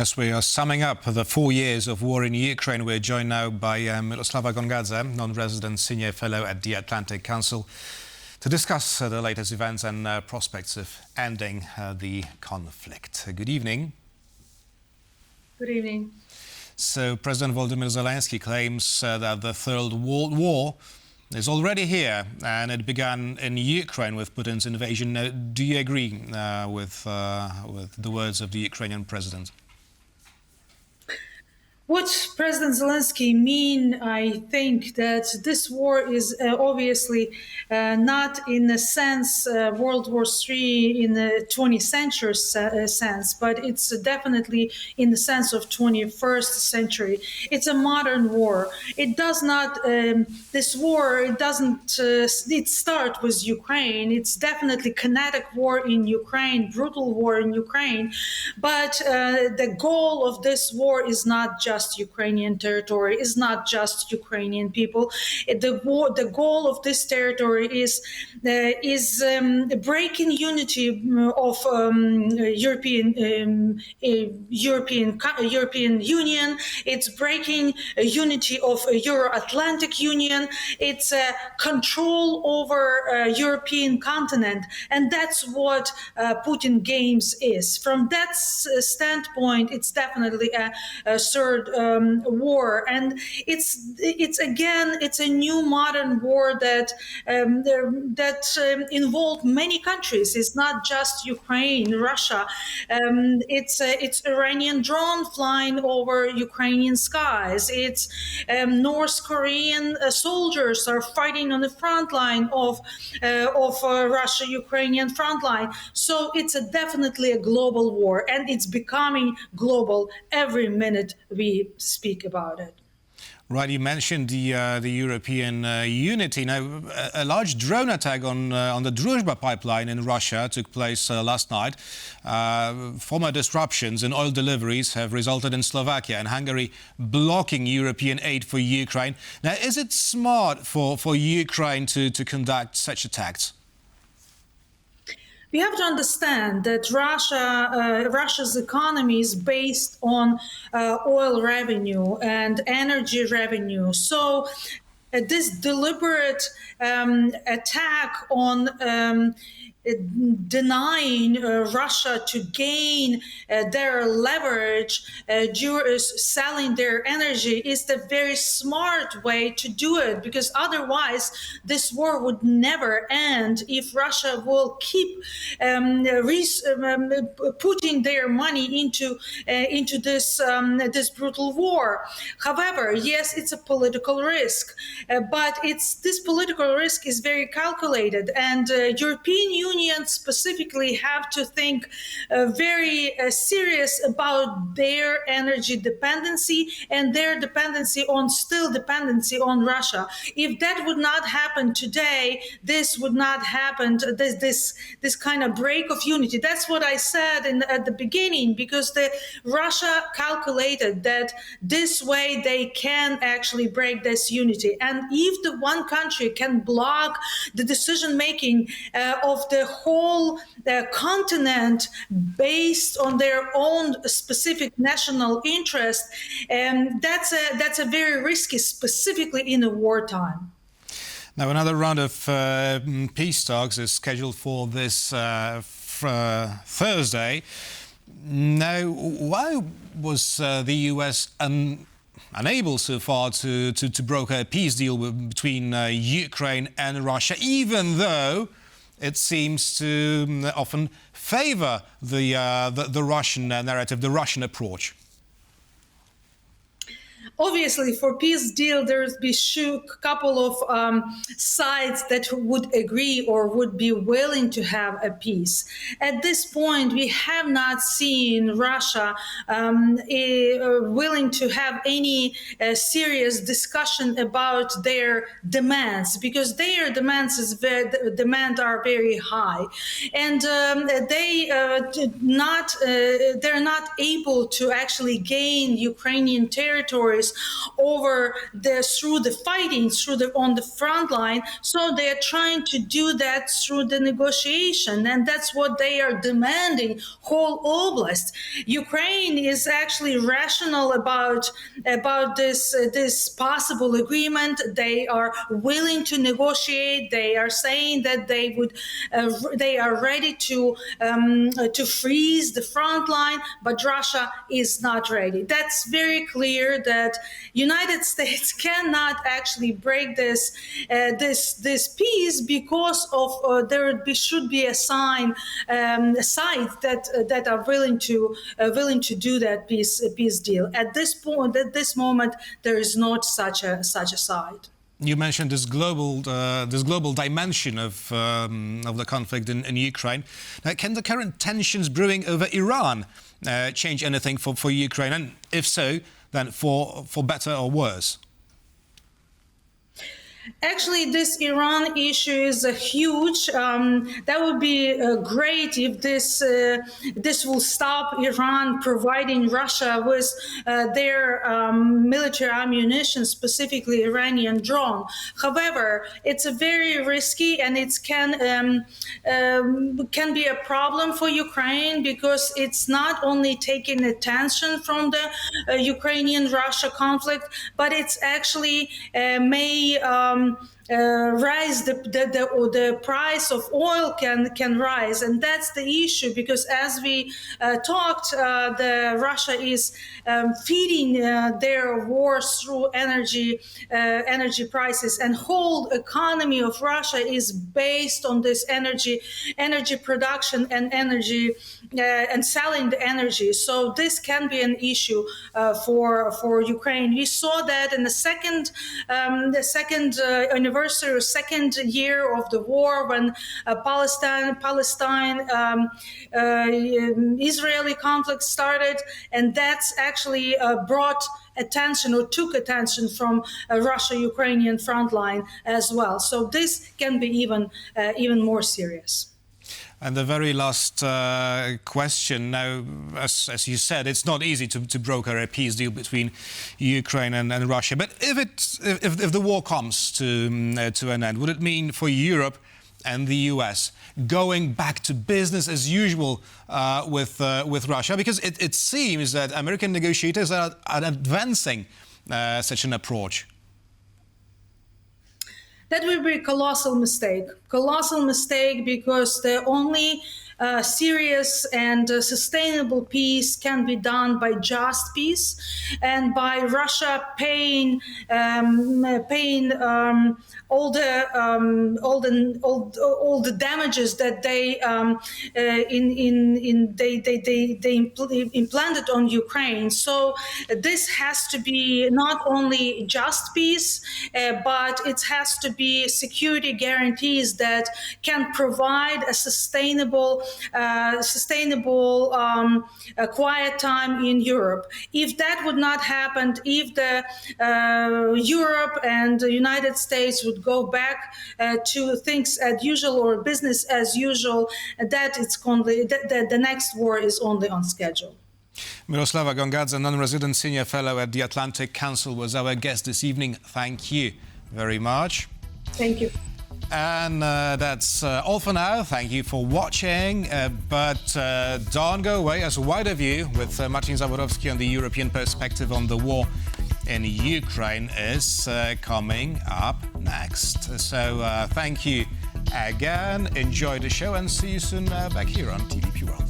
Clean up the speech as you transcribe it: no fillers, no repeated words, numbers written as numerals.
As we are summing up the 4 years of war in Ukraine, we're joined now by Myroslava Gongadze, non-resident senior fellow at the Atlantic Council, to discuss the latest events and prospects of ending the conflict. Good evening. Good evening. So President Volodymyr Zelenskyy claims that the Third World War is already here, and it began in Ukraine with Putin's invasion. Do you agree with the words of the Ukrainian president? What President Zelenskyy mean, I think that this war is obviously not in the sense World War III in the 20th century sense, but it's definitely in the sense of 21st century. It's a modern war. It does not, this war, it start with Ukraine. It's definitely kinetic war in Ukraine, brutal war in Ukraine. But the goal of this war is not just Ukrainian territory, is not just Ukrainian people. The goal of this territory is breaking unity of European Union. It's breaking unity of Euro-Atlantic Union. It's control over European continent, and that's what Putin games is. From that standpoint, it's definitely a third war, and it's a new modern war that involved many countries. It's not just Ukraine, Russia. It's Iranian drone flying over Ukrainian skies. It's North Korean soldiers are fighting on the front line of Russia-Ukrainian front line. So it's definitely a global war, and it's becoming global every minute we speak about it. Right, you mentioned the European unity. Now, a large drone attack on the Druzhba pipeline in Russia took place last night. Former disruptions in oil deliveries have resulted in Slovakia and Hungary blocking European aid for Ukraine. Now, is it smart for Ukraine to conduct such attacks? We have to understand that Russia's economy is based on oil revenue and energy revenue. So this deliberate attack on denying Russia to gain their leverage selling their energy is the very smart way to do it, because otherwise this war would never end if Russia will keep putting their money into this brutal war. However, yes, it's a political risk, but this political risk is very calculated, and European Union specifically have to think very serious about their energy dependency and their dependency on Russia. If that would not happen today, this would not happen. This kind of break of unity. That's what I said at the beginning, because Russia calculated that this way they can actually break this unity. And if the one country can block the decision making of the whole continent based on their own specific national interest, that's a very risky, specifically in a wartime. Now, another round of peace talks is scheduled for this Thursday. Now, why was the U.S. unable so far to broker a peace deal between Ukraine and Russia, even though it seems to often favor the Russian narrative, the Russian approach? Obviously, for peace deal, there's be a couple of sides that would agree or would be willing to have a peace. At this point, we have not seen Russia willing to have any serious discussion about their demands, because their demands are very high, and they're not able to actually gain Ukrainian territories through the fighting, on the front line. So they are trying to do that through the negotiation, and that's what they are demanding. Whole oblast. Ukraine is actually rational about this possible agreement. They are willing to negotiate. They are saying that they are ready to freeze the front line, but Russia is not ready. That's very clear that United States cannot actually break this peace because of there should be a side that are willing to do that peace deal. At this moment, there is not such a side. You mentioned this global dimension of the conflict in Ukraine. Now, can the current tensions brewing over Iran change anything for Ukraine? And if so, then for better or worse? Actually, this Iran issue is huge. That would be great if this will stop Iran providing Russia with their military ammunition, specifically Iranian drone. However, it's a very risky, and it can be a problem for Ukraine because it's not only taking attention from the Ukrainian-Russia conflict, but it's actually may rise the price of oil can rise, and that's the issue because as we talked, Russia is feeding their wars through energy prices, and whole economy of Russia is based on this energy production and energy and selling the energy. So this can be an issue for Ukraine. We saw that in the second anniversary or second year of the war when Palestine Israeli conflict started, and that's actually brought attention or took attention from Russia-Ukrainian front line as well. So this can be even more serious. And the very last question now, as you said, it's not easy to broker a peace deal between Ukraine and Russia. But if the war comes to an end, would it mean for Europe and the US going back to business as usual with Russia? Because it seems that American negotiators are advancing such an approach. That will be a colossal mistake because the only serious and sustainable peace can be done by just peace and by Russia paying all the damages that they implanted on Ukraine. So this has to be not only just peace, but it has to be security guarantees that can provide a sustainable quiet time in Europe. If that would not happen, if Europe and the United States would go back to things as usual or business as usual, the next war is only on schedule. Myroslava Gongadze, non-resident senior fellow at the Atlantic Council, was our guest this evening. Thank you very much. Thank you. And that's all for now. Thank you for watching. But don't go away, as a wider view with Maciej on the European perspective on the war in Ukraine is coming up next. So thank you again. Enjoy the show and see you soon back here on TVP World.